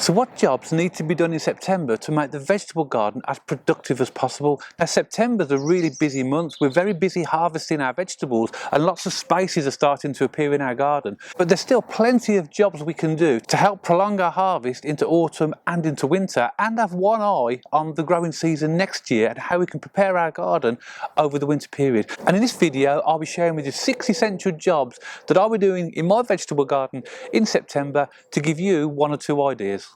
So what jobs need to be done in September to make the vegetable garden as productive as possible? Now September's a really busy month. We're very busy harvesting our vegetables and lots of spaces are starting to appear in our garden. But there's still plenty of jobs we can do to help prolong our harvest into autumn and into winter, and have one eye on the growing season next year and how we can prepare our garden over the winter period. And in this video I'll be sharing with you 6 essential jobs that I'll be doing in my vegetable garden in September to give you 1 or 2 ideas.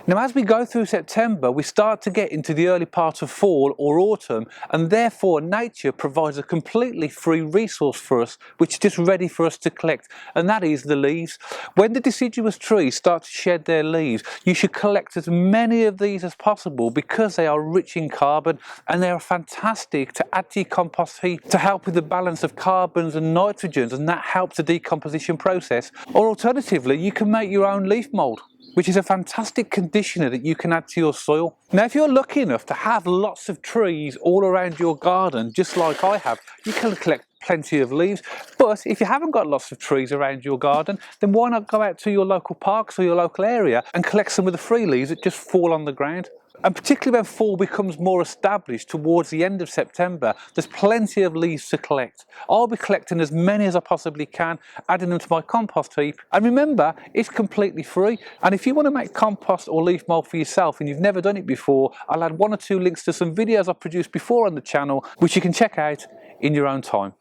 Now as we go through September, we start to get into the early part of fall or autumn, and therefore nature provides a completely free resource for us which is just ready for us to collect, and that is the leaves. When the deciduous trees start to shed their leaves, you should collect as many of these as possible because they are rich in carbon and they are fantastic to add to your compost heap to help with the balance of carbons and nitrogens, and that helps the decomposition process. Or alternatively, you can make your own leaf mould, which is a fantastic conditioner that you can add to your soil. Now if you're lucky enough to have lots of trees all around your garden, just like I have, you can collect plenty of leaves. But if you haven't got lots of trees around your garden, then why not go out to your local parks or your local area and collect some of the free leaves that just fall on the ground. And particularly when fall becomes more established towards the end of September, there's plenty of leaves to collect. I'll be collecting as many as I possibly can, adding them to my compost heap. And remember, it's completely free. And if you want to make compost or leaf mould for yourself and you've never done it before, I'll add 1 or 2 links to some videos I've produced before on the channel, which you can check out in your own time.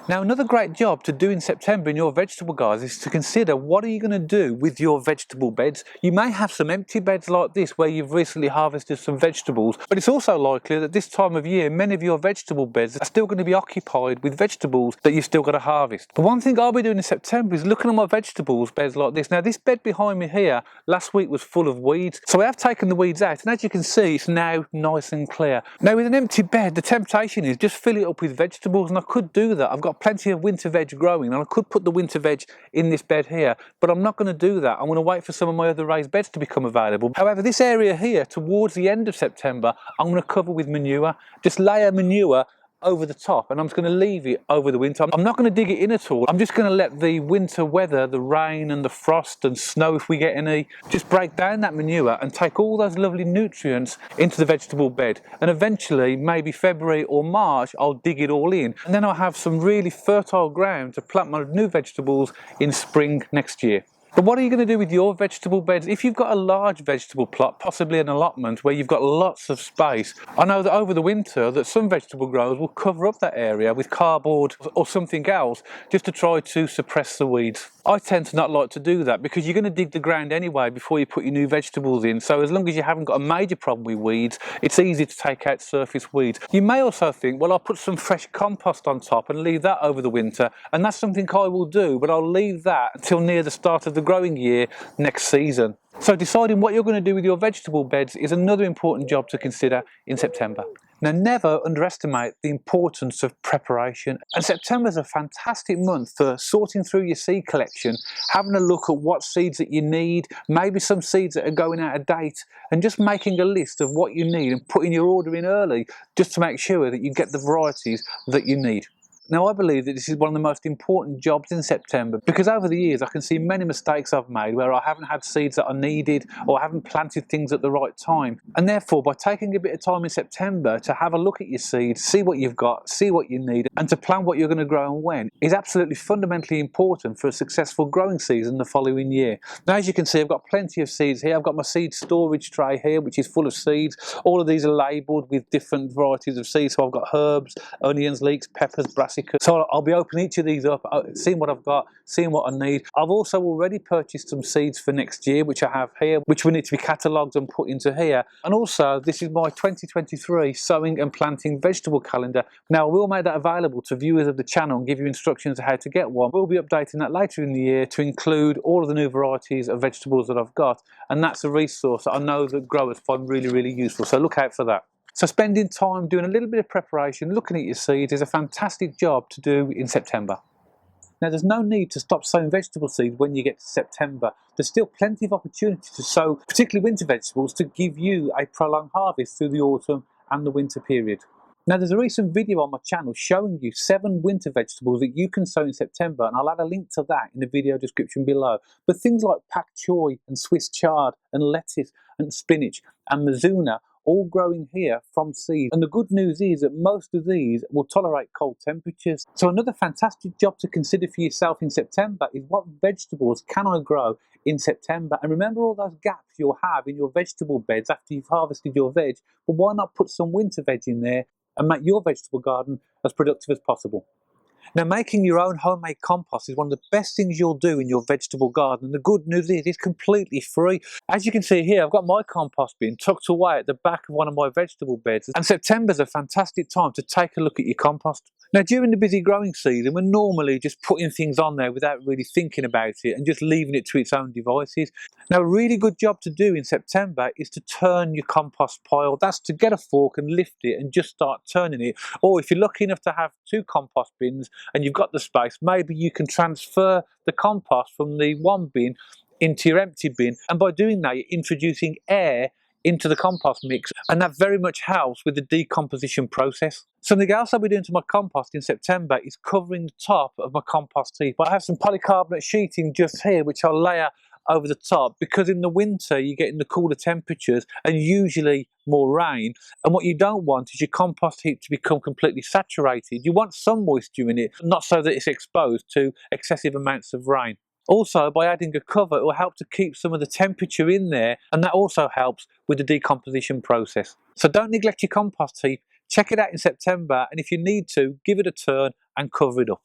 Now another great job to do in September in your vegetable garden is to consider what are you going to do with your vegetable beds. You may have some empty beds like this where you've recently harvested some vegetables, but it's also likely that this time of year many of your vegetable beds are still going to be occupied with vegetables that you've still got to harvest. But one thing I'll be doing in September is looking at my vegetables beds like this. Now this bed behind me here last week was full of weeds, so I have taken the weeds out, and as you can see it's now nice and clear. Now with an empty bed the temptation is just fill it up with vegetables, and I could do that. I've got plenty of winter veg growing and I could put the winter veg in this bed here, but I'm not going to do that. I'm going to wait for some of my other raised beds to become available. However, this area here towards the end of September I'm going to cover with manure, just layer manure over the top, and I'm just going to leave it over the winter. I'm not going to dig it in at all. I'm just going to let the winter weather, the rain and the frost and snow if we get any, just break down that manure and take all those lovely nutrients into the vegetable bed. And eventually, maybe February or March, I'll dig it all in, and then I'll have some really fertile ground to plant my new vegetables in spring next year. But what are you going to do with your vegetable beds? If you've got a large vegetable plot, possibly an allotment where you've got lots of space, I know that over the winter that some vegetable growers will cover up that area with cardboard or something else just to try to suppress the weeds. I tend to not like to do that because you're going to dig the ground anyway before you put your new vegetables in, so as long as you haven't got a major problem with weeds, it's easy to take out surface weeds. You may also think, well, I'll put some fresh compost on top and leave that over the winter, and that's something I will do, but I'll leave that until near the start of the growing year next season. So deciding what you're going to do with your vegetable beds is another important job to consider in September. Now never underestimate the importance of preparation, and September is a fantastic month for sorting through your seed collection, having a look at what seeds that you need, maybe some seeds that are going out of date, and just making a list of what you need and putting your order in early just to make sure that you get the varieties that you need. Now I believe that this is one of the most important jobs in September because over the years I can see many mistakes I've made where I haven't had seeds that I needed or I haven't planted things at the right time, and therefore by taking a bit of time in September to have a look at your seeds, see what you've got, see what you need, and to plan what you're going to grow and when is absolutely fundamentally important for a successful growing season the following year. Now as you can see I've got plenty of seeds here. I've got my seed storage tray here which is full of seeds. All of these are labelled with different varieties of seeds, so I've got herbs, onions, leeks, peppers, brassicas. So I'll be opening each of these up, seeing what I've got, seeing what I need. I've also already purchased some seeds for next year, which I have here, which will need to be catalogued and put into here. And also, this is my 2023 sowing and planting vegetable calendar. Now, I will make that available to viewers of the channel and give you instructions on how to get one. We'll be updating that later in the year to include all of the new varieties of vegetables that I've got. And that's a resource that I know that growers find really, really useful. So look out for that. So spending time doing a little bit of preparation, looking at your seeds is a fantastic job to do in September. Now there's no need to stop sowing vegetable seeds when you get to September. There's still plenty of opportunity to sow, particularly winter vegetables, to give you a prolonged harvest through the autumn and the winter period. Now there's a recent video on my channel showing you 7 winter vegetables that you can sow in September, and I'll add a link to that in the video description below. But things like pak choy and Swiss chard and lettuce and spinach and mizuna all growing here from seed. And the good news is that most of these will tolerate cold temperatures. So another fantastic job to consider for yourself in September is what vegetables can I grow in September? And remember all those gaps you'll have in your vegetable beds after you've harvested your veg, but why not put some winter veg in there and make your vegetable garden as productive as possible? Now, making your own homemade compost is one of the best things you'll do in your vegetable garden. And the good news is it's completely free. As you can see here, I've got my compost bin tucked away at the back of one of my vegetable beds. And September's a fantastic time to take a look at your compost. Now, during the busy growing season, we're normally just putting things on there without really thinking about it and just leaving it to its own devices. Now, a really good job to do in September is to turn your compost pile. That's to get a fork and lift it and just start turning it. Or if you're lucky enough to have 2 compost bins and you've got the space, maybe you can transfer the compost from the one bin into your empty bin. And by doing that, you're introducing air into the compost mix, and that very much helps with the decomposition process. Something else I'll be doing to my compost in September is covering the top of my compost heap. I have some polycarbonate sheeting just here which I'll layer over the top, because in the winter you get in the cooler temperatures and usually more rain, and what you don't want is your compost heap to become completely saturated. You want some moisture in it, not so that it's exposed to excessive amounts of rain. Also, by adding a cover, it will help to keep some of the temperature in there, and that also helps with the decomposition process. So don't neglect your compost heap. Check it out in September, and if you need to, give it a turn and cover it up.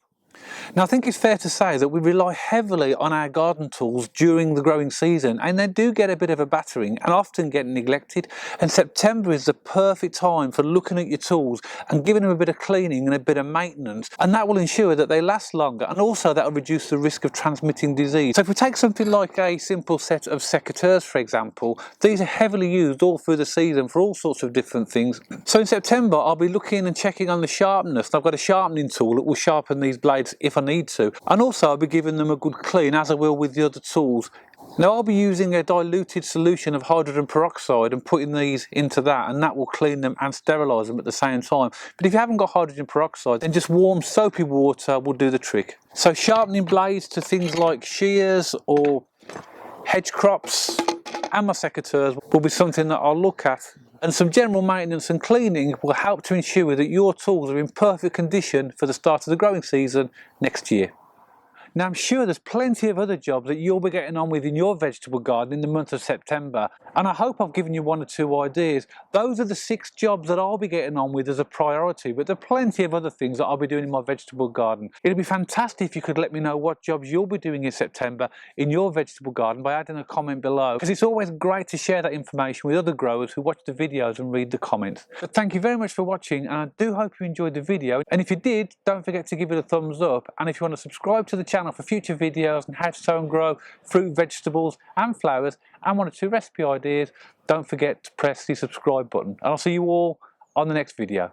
Now, I think it's fair to say that we rely heavily on our garden tools during the growing season, and they do get a bit of a battering and often get neglected. And September is the perfect time for looking at your tools and giving them a bit of cleaning and a bit of maintenance, and that will ensure that they last longer, and also that will reduce the risk of transmitting disease. So if we take something like a simple set of secateurs, for example, these are heavily used all through the season for all sorts of different things. So in September, I'll be looking and checking on the sharpness. I've got a sharpening tool that will sharpen these blades if I need to, and also I'll be giving them a good clean, as I will with the other tools. Now, I'll be using a diluted solution of hydrogen peroxide and putting these into that, and that will clean them and sterilise them at the same time. But if you haven't got hydrogen peroxide, then just warm soapy water will do the trick. So sharpening blades to things like shears or hedge crops and my secateurs will be something that I'll look at, and some general maintenance and cleaning will help to ensure that your tools are in perfect condition for the start of the growing season next year. Now, I'm sure there's plenty of other jobs that you'll be getting on with in your vegetable garden in the month of September, and I hope I've given you 1 or 2 ideas. Those are the 6 jobs that I'll be getting on with as a priority, but there are plenty of other things that I'll be doing in my vegetable garden. It'd be fantastic if you could let me know what jobs you'll be doing in September in your vegetable garden by adding a comment below, because it's always great to share that information with other growers who watch the videos and read the comments. But thank you very much for watching, and I do hope you enjoyed the video, and if you did, don't forget to give it a thumbs up, and if you want to subscribe to the channel for future videos on how to sow and grow fruit, vegetables and flowers, and 1 or 2 recipe ideas, don't forget to press the subscribe button. And I'll see you all on the next video.